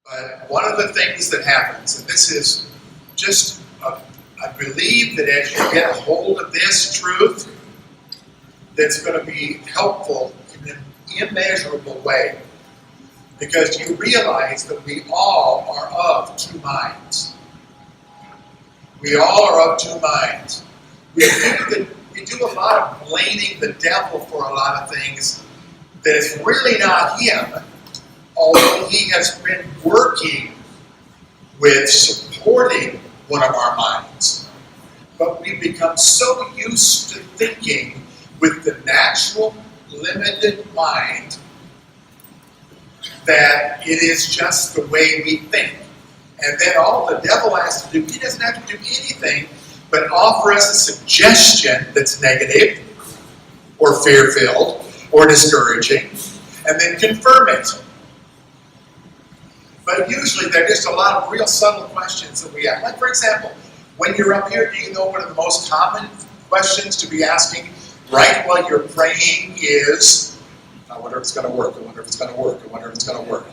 But one of the things that happens, and this is just, I believe that as you get a hold of this truth, that's going to be helpful in an immeasurable way. Because you realize that we all are of two minds. We all are of two minds. We do a lot of blaming the devil for a lot of things that is really not him, although he has been working with supporting one of our minds. But we become so used to thinking with the natural, limited mind that it is just the way we think. And then all the devil has to do, he doesn't have to do anything but offer us a suggestion that's negative or fear-filled or discouraging, and then confirm it. But usually there are just a lot of real subtle questions that we have. Like, for example, when you're up here, do you know one of the most common questions to be asking right while you're praying is, I wonder if it's going to work, I wonder if it's going to work, I wonder if it's going to work.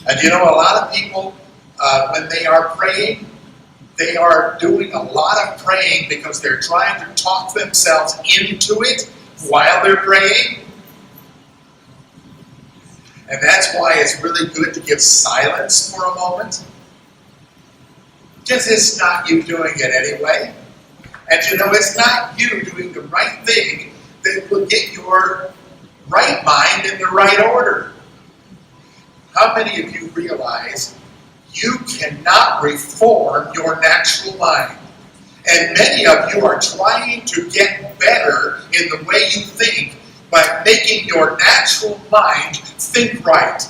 And you know, a lot of people, when they are praying, they are doing a lot of praying because they're trying to talk themselves into it while they're praying. And that's why it's really good to give silence for a moment. Because it's not you doing it anyway. And you know, it's not you doing the right thing that will get your right mind in the right order. How many of you realize you cannot reform your natural mind? And many of you are trying to get better in the way you think by making your natural mind think right.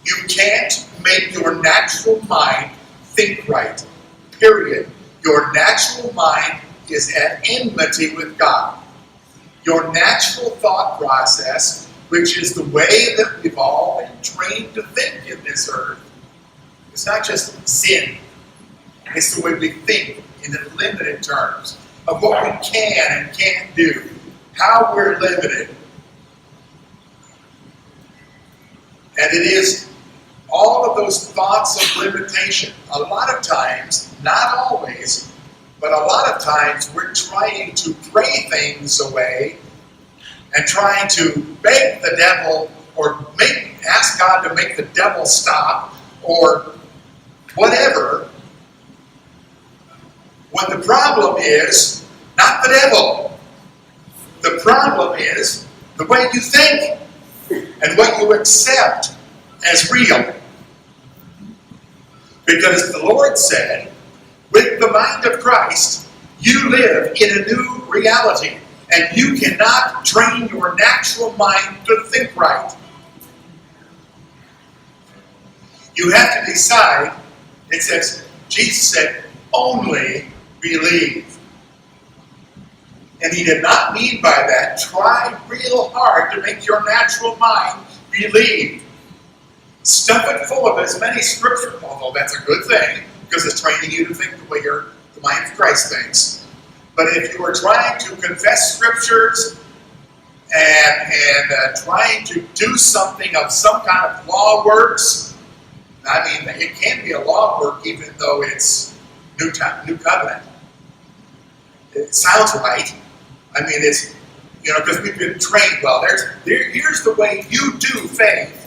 You can't make your natural mind think right. Period. Your natural mind is at enmity with God. Your natural thought process, which is the way that we've all been trained to think in this earth, it's not just sin. It's the way we think in the limited terms of what we can and can't do, how we're limited. And it is all of those thoughts of limitation. A lot of times, not always, but a lot of times we're trying to pray things away and trying to beg the devil or ask God to make the devil stop or whatever, when the problem is not the devil. The problem is the way you think and what you accept as real. Because the Lord said, with the mind of Christ, you live in a new reality. And you cannot train your natural mind to think right. You have to decide. It says, Jesus said, only believe. And he did not mean by that, try real hard to make your natural mind believe. Stuff it full of as many scriptures, although that's a good thing, because it's training you to think the way the mind of Christ thinks. But if you are trying to confess scriptures and trying to do something of some kind of law works, I mean, it can be a law work even though it's new covenant. It sounds right. I mean, it's, you know, because we've been trained well. Here's the way you do faith.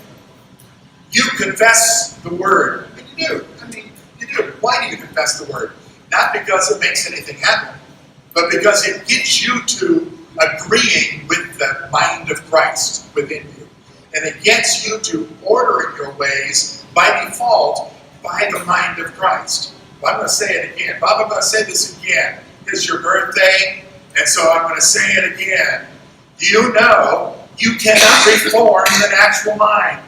You confess the word. And you do. I mean, you do. Why do you confess the word? Not because it makes anything happen, but because it gets you to agreeing with the mind of Christ within you. And it gets you to ordering your ways by default by the mind of Christ. Well, I'm going to say it again. Bob, I'm going to say this again. It's your birthday, and so I'm going to say it again. You know you cannot reform the natural mind.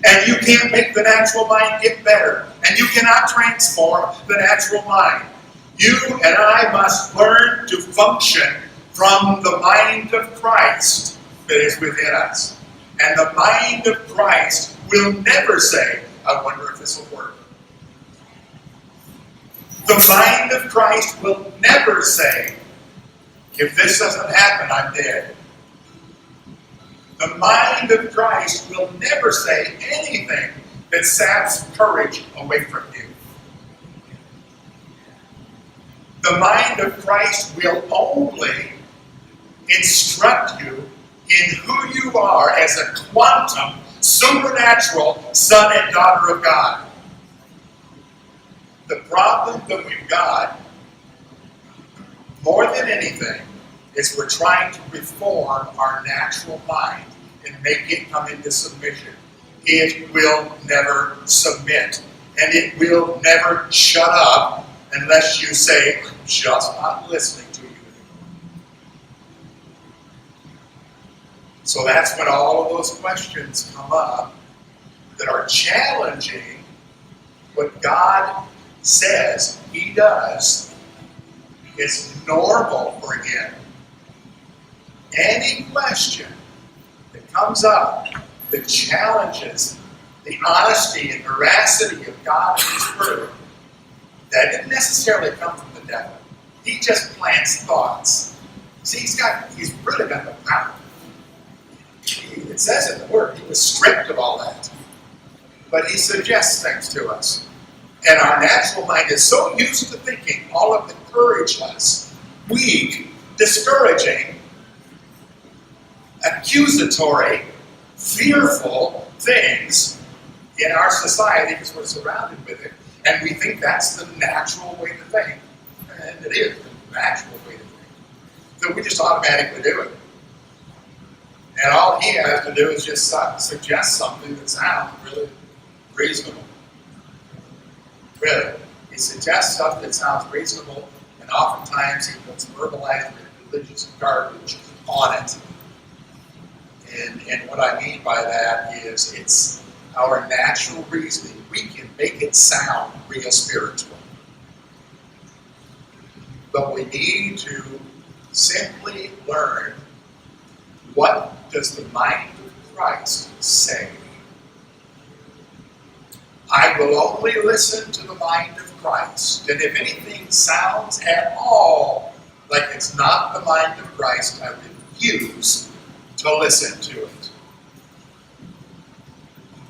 And you can't make the natural mind get better. And you cannot transform the natural mind. You and I must learn to function from the mind of Christ that is within us. And the mind of Christ will never say, I wonder if this will work. The mind of Christ will never say, if this doesn't happen, I'm dead. The mind of Christ will never say anything that saps courage away from you. The mind of Christ will only instruct you in who you are as a quantum, supernatural son and daughter of God. The problem that we've got, more than anything, is we're trying to reform our natural mind and make it come into submission. It will never submit, and it will never shut up unless you say, I'm just not listening to you anymore. So that's when all of those questions come up that are challenging what God says He does is normal for Him. Any question that comes up that challenges the honesty and veracity of God and His Word, that didn't necessarily come from the devil. He just plants thoughts. See, he's really got the power. It says in the Word, He was stripped of all that. But He suggests things to us. And our natural mind is so used to thinking all of the courageless, weak, discouraging, accusatory, fearful things in our society because we're surrounded with it. And we think that's the natural way to think. And it is the natural way to think. So we just automatically do it. And all He has to do is just suggest something that sounds really reasonable. Really. He suggests stuff that sounds reasonable, and oftentimes He puts verbalized religious garbage on it. And what I mean by that is it's our natural reasoning. We can make it sound real spiritual. But we need to simply learn, what does the mind of Christ say? I will only listen to the mind of Christ. And if anything sounds at all like it's not the mind of Christ, I refuse to listen to it.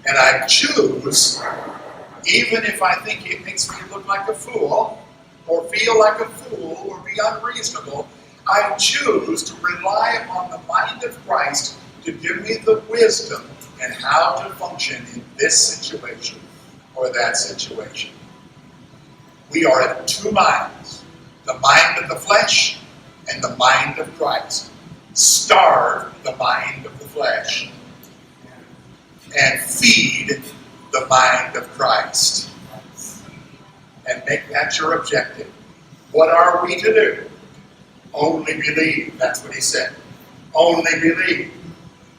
And I choose, even if I think it makes me look like a fool, or feel like a fool, or be unreasonable, I choose to rely upon the mind of Christ to give me the wisdom and how to function in this situation or that situation. We are at two minds, the mind of the flesh and the mind of Christ. Starve the mind of the flesh and feed the mind of Christ. And make that your objective. What are we to do? Only believe. That's what He said. Only believe.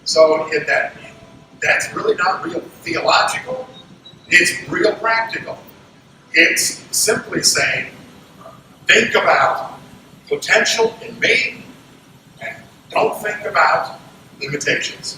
So that's really not real theological. It's real practical. It's simply saying, think about potential in me and don't think about limitations.